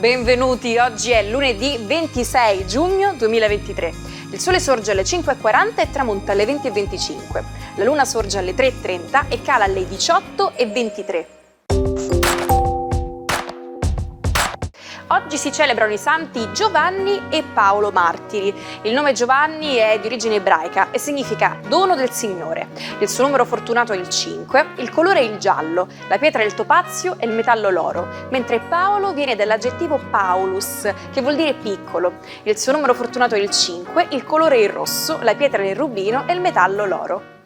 Benvenuti, oggi è lunedì 26 giugno 2023. Il sole sorge alle 5:40 e tramonta alle 20:25. La luna sorge alle 3:30 e cala alle 18:23. Oggi si celebrano i santi Giovanni e Paolo martiri. Il nome Giovanni è di origine ebraica e significa dono del Signore. Il suo numero fortunato è il 5, il colore è il giallo, la pietra è il topazio e il metallo l'oro, mentre Paolo viene dall'aggettivo Paulus, che vuol dire piccolo. Il suo numero fortunato è il 5, il colore è il rosso, la pietra è il rubino e il metallo l'oro.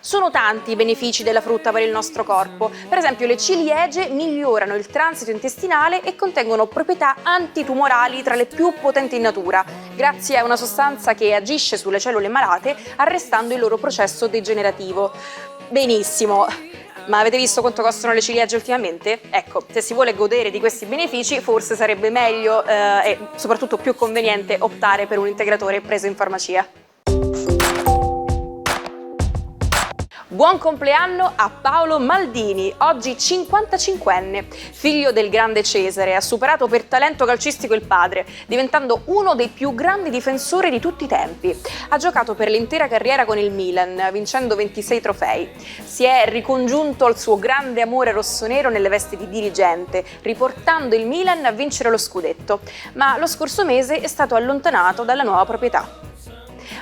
Sono tanti i benefici della frutta per il nostro corpo. Per esempio, le ciliegie migliorano il transito intestinale e contengono proprietà antitumorali tra le più potenti in natura, grazie a una sostanza che agisce sulle cellule malate arrestando il loro processo degenerativo. Benissimo! Ma avete visto quanto costano le ciliegie ultimamente? Ecco, se si vuole godere di questi benefici, forse sarebbe meglio e soprattutto più conveniente optare per un integratore preso in farmacia. Buon compleanno a Paolo Maldini, oggi 55enne, figlio del grande Cesare, ha superato per talento calcistico il padre, diventando uno dei più grandi difensori di tutti i tempi. Ha giocato per l'intera carriera con il Milan, vincendo 26 trofei. Si è ricongiunto al suo grande amore rossonero nelle vesti di dirigente, riportando il Milan a vincere lo scudetto, ma lo scorso mese è stato allontanato dalla nuova proprietà.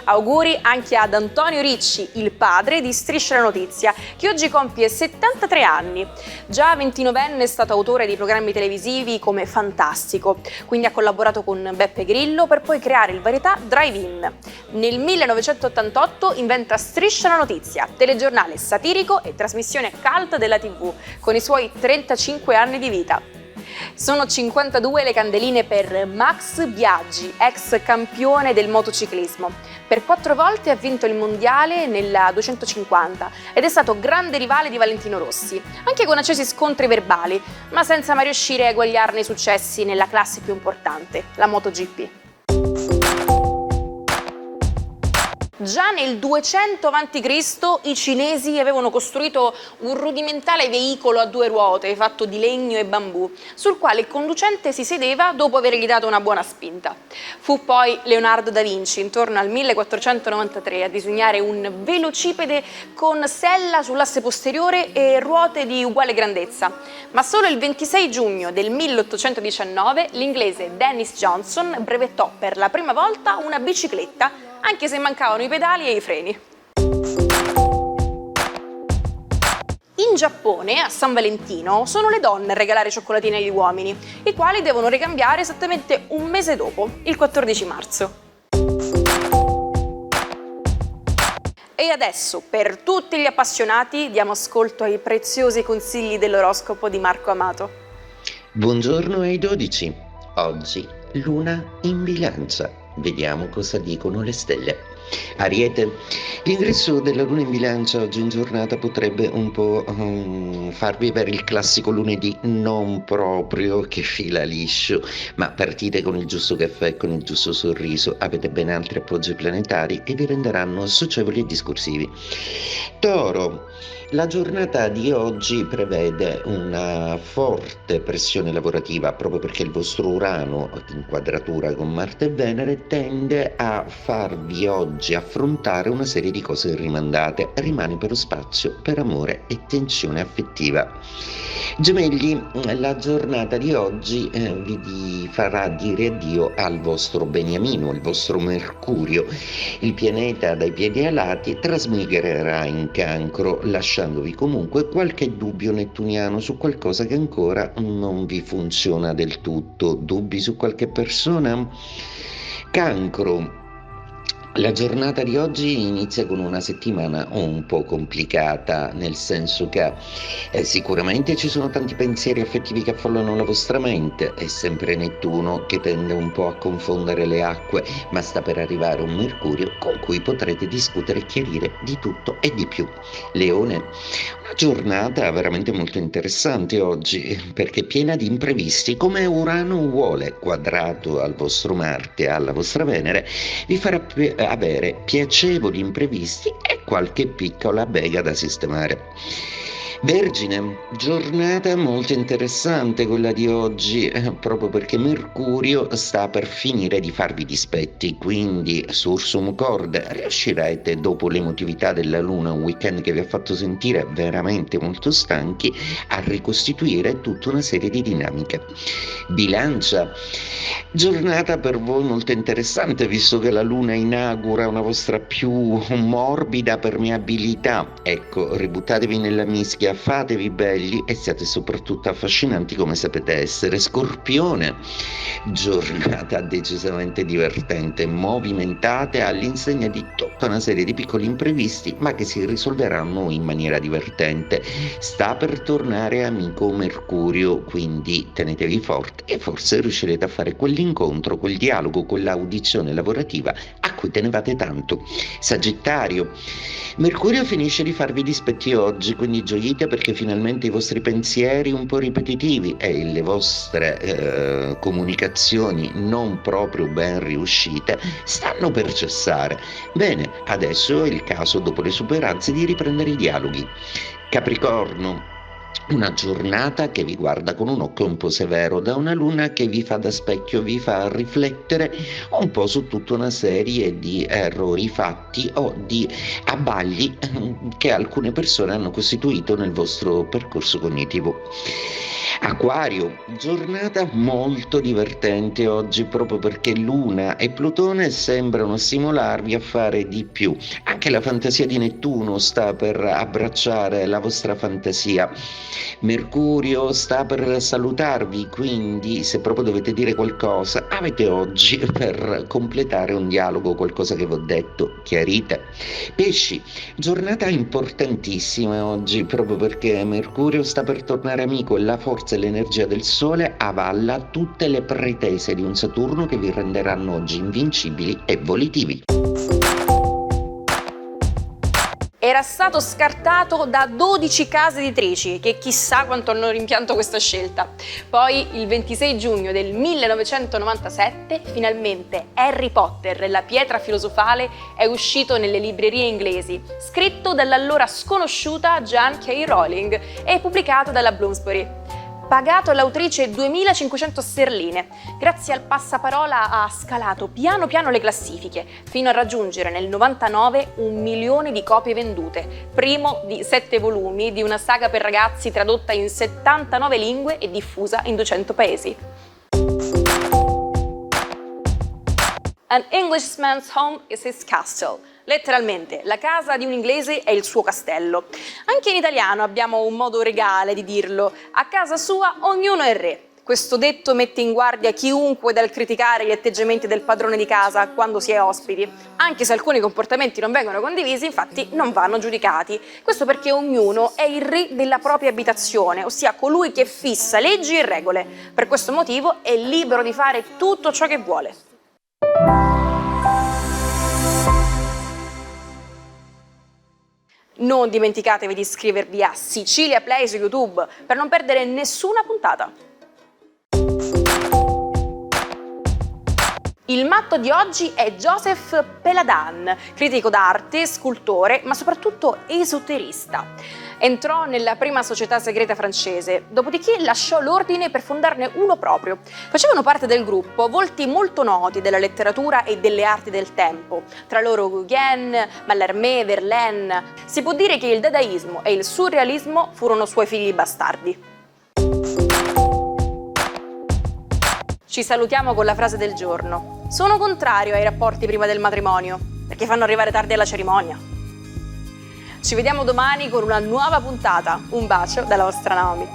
Auguri anche ad Antonio Ricci, il padre di Striscia la Notizia, che oggi compie 73 anni. Già 29enne è stato autore di programmi televisivi come Fantastico, quindi ha collaborato con Beppe Grillo per poi creare il varietà Drive-In. Nel 1988 inventa Striscia la Notizia, telegiornale satirico e trasmissione cult della TV, con i suoi 35 anni di vita. Sono 52 le candeline per Max Biaggi, ex campione del motociclismo. Per 4 volte ha vinto il mondiale nella 250 ed è stato grande rivale di Valentino Rossi, anche con accesi scontri verbali, ma senza mai riuscire a eguagliarne i successi nella classe più importante, la MotoGP. Già nel 200 a.C. i cinesi avevano costruito un rudimentale veicolo a 2 ruote fatto di legno e bambù, sul quale il conducente si sedeva dopo avergli dato una buona spinta. Fu poi Leonardo da Vinci, intorno al 1493, a disegnare un velocipede con sella sull'asse posteriore e ruote di uguale grandezza. Ma solo il 26 giugno del 1819 l'inglese Dennis Johnson brevettò per la prima volta una bicicletta, anche se mancavano i pedali e i freni. In Giappone, a San Valentino, sono le donne a regalare cioccolatini agli uomini, i quali devono ricambiare esattamente un mese dopo, il 14 marzo. E adesso, per tutti gli appassionati, diamo ascolto ai preziosi consigli dell'oroscopo di Marco Amato. Buongiorno ai 12. Oggi luna in bilancia. Vediamo cosa dicono le stelle. Ariete, l'ingresso della luna in bilancia oggi in giornata potrebbe un po' farvi per il classico lunedì non proprio che fila liscio, ma partite con il giusto caffè e con il giusto sorriso, avete ben altri appoggi planetari e vi renderanno socievoli e discorsivi. Toro, la giornata di oggi prevede una forte pressione lavorativa proprio perché il vostro Urano, in quadratura con Marte e Venere, tende a farvi oggi affrontare una serie di cose rimandate. Rimane però spazio per amore e tensione affettiva. Gemelli, la giornata di oggi vi farà dire addio al vostro Beniamino, il vostro Mercurio. Il pianeta dai piedi alati trasmigrerà in Cancro, lasciandovi comunque qualche dubbio nettuniano su qualcosa che ancora non vi funziona del tutto. Dubbi su qualche persona? Cancro. La giornata di oggi inizia con una settimana un po' complicata, nel senso che sicuramente ci sono tanti pensieri affettivi che affollano la vostra mente, è sempre Nettuno che tende un po' a confondere le acque, ma sta per arrivare un Mercurio con cui potrete discutere e chiarire di tutto e di più. Leone, una giornata veramente molto interessante oggi, perché piena di imprevisti, come Urano vuole, quadrato al vostro Marte, alla vostra Venere, vi farà avere piacevoli imprevisti e qualche piccola bega da sistemare. Vergine, giornata molto interessante quella di oggi, proprio perché Mercurio sta per finire di farvi dispetti, quindi Sursum Corda riuscirete, dopo l'emotività della Luna, un weekend che vi ha fatto sentire veramente molto stanchi, a ricostituire tutta una serie di dinamiche. Bilancia, giornata per voi molto interessante, visto che la Luna inaugura una vostra più morbida permeabilità. Ecco, ributtatevi nella mischia, fatevi belli e siate soprattutto affascinanti come sapete essere. Scorpione, giornata decisamente divertente, movimentate all'insegna di tutta una serie di piccoli imprevisti, ma che si risolveranno in maniera divertente. Sta per tornare amico Mercurio, quindi tenetevi forte e forse riuscirete a fare quell'incontro, quel dialogo, quell'audizione lavorativa a cui tenevate tanto. Sagittario, Mercurio finisce di farvi dispetti oggi, quindi gioite perché finalmente i vostri pensieri un po' ripetitivi e le vostre comunicazioni non proprio ben riuscite stanno per cessare. Bene, adesso è il caso, dopo le superanze, di riprendere i dialoghi. Capricorno, una giornata che vi guarda con un occhio un po' severo, da una luna che vi fa da specchio, vi fa riflettere un po' su tutta una serie di errori fatti o di abbagli che alcune persone hanno costituito nel vostro percorso cognitivo. Acquario, giornata molto divertente oggi proprio perché Luna e Plutone sembrano stimolarvi a fare di più. Anche la fantasia di Nettuno sta per abbracciare la vostra fantasia. Mercurio sta per salutarvi, quindi se proprio dovete dire qualcosa, avete oggi per completare un dialogo, qualcosa che vi ho detto, chiarite. Pesci, giornata importantissima oggi proprio perché Mercurio sta per tornare amico e la forza e l'energia del Sole avalla tutte le pretese di un Saturno che vi renderanno oggi invincibili e volitivi. Era stato scartato da 12 case editrici, che chissà quanto hanno rimpianto questa scelta. Poi, il 26 giugno del 1997, finalmente Harry Potter, la pietra filosofale, è uscito nelle librerie inglesi, scritto dall'allora sconosciuta J.K. Rowling e pubblicato dalla Bloomsbury. Pagato all'autrice 2.500 sterline, grazie al passaparola ha scalato piano piano le classifiche, fino a raggiungere nel 99 1 milione di copie vendute, primo di 7 volumi di una saga per ragazzi tradotta in 79 lingue e diffusa in 200 paesi. An Englishman's home is his castle. Letteralmente, la casa di un inglese è il suo castello. Anche in italiano abbiamo un modo regale di dirlo: a casa sua ognuno è re. Questo detto mette in guardia chiunque dal criticare gli atteggiamenti del padrone di casa quando si è ospiti. Anche se alcuni comportamenti non vengono condivisi, infatti non vanno giudicati. Questo perché ognuno è il re della propria abitazione, ossia colui che fissa leggi e regole. Per questo motivo è libero di fare tutto ciò che vuole. Non dimenticatevi di iscrivervi a Sicilia Play su YouTube per non perdere nessuna puntata. Il matto di oggi è Joseph Peladan, critico d'arte, scultore, ma soprattutto esoterista. Entrò nella prima società segreta francese, dopodiché lasciò l'ordine per fondarne uno proprio. Facevano parte del gruppo volti molto noti della letteratura e delle arti del tempo, tra loro Gauguin, Mallarmé, Verlaine. Si può dire che il dadaismo e il surrealismo furono suoi figli bastardi. Ci salutiamo con la frase del giorno. Sono contrario ai rapporti prima del matrimonio, perché fanno arrivare tardi alla cerimonia. Ci vediamo domani con una nuova puntata. Un bacio dalla vostra Naomi.